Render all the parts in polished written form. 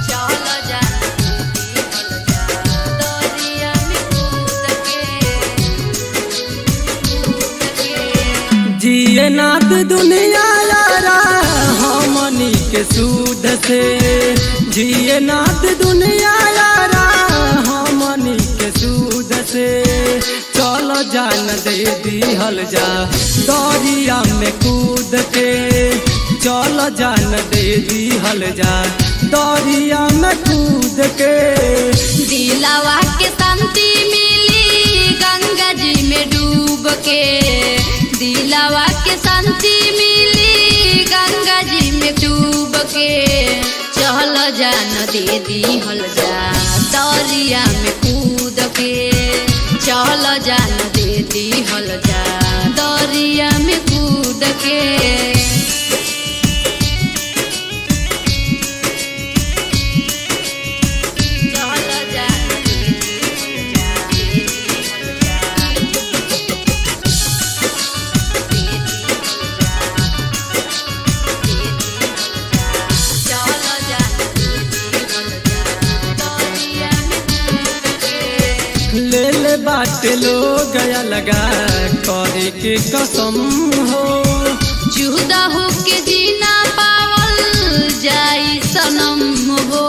चलो जान दरिया में कूद के जिए नाथ दुनिया यारा हमनी के सूद से, जिए नाथ दुनिया यारा हमनी के सूद से। चलो जान दे दिहल जा दरिया में कूद के, चलो जान दे दिहल जा दरिया में कूद के। दिलावा के शांति मिली गंगा जी में डूब के, दिलावा के शांति मिली गंगा जी में डूब के। चलो जान दे दिहल जा दरिया में कूद के, चलो जान दे दिहल जा दरिया में कूद के। ले ले बाटे लो गया लगा करे के कसम हो, जुदा हो के जीना पावल जाई सनम हो।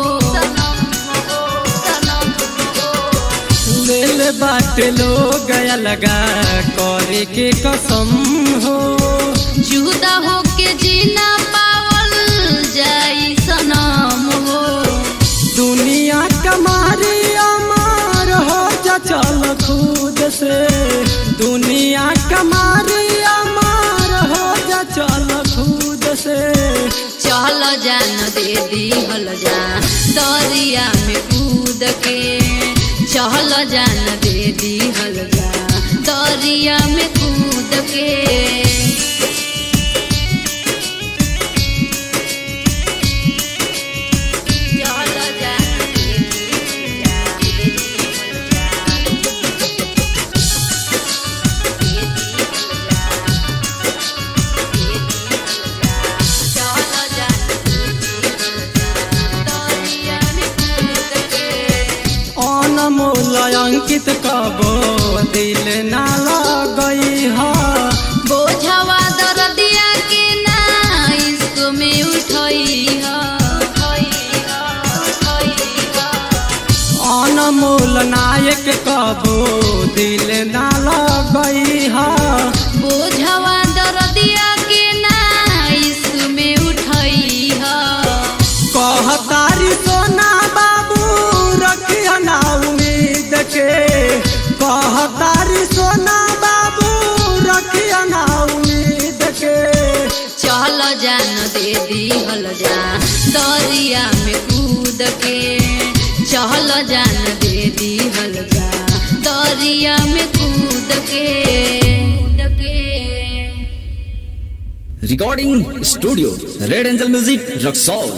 ले ले बाटे लो गया लगा करे के कसम हो, जुदा हो के जीना पावल जाई सनम हो। दुनिया कमारी अमार हो जा चल खुद से, दुनिया कमारी अमार हो जा चल खुद से। चलो जान दे दिहल जा दरिया में कूद के, चलो जान दे दिहल जा दरिया में कूद के। अनमोल अंकित कबो दिल ना लगई हा, बोझवा दर्दिया के ना इश्क में उठई हा। अनमोल नायक कबो दिल ना लगई हा, बोझवा दर्दिया के ना इश्क में उठई हा। कहतारी सोना बाबू रखिया ना उम्मीद के, कहतारी सोना बाबू रखिया ना उम्मीद के। चलो जान दे दिहल जा दरिया में कूद के, चलो जान दे दिहल जा दरिया में कूद के। Recording Studio Red Angel Music Rock Soul।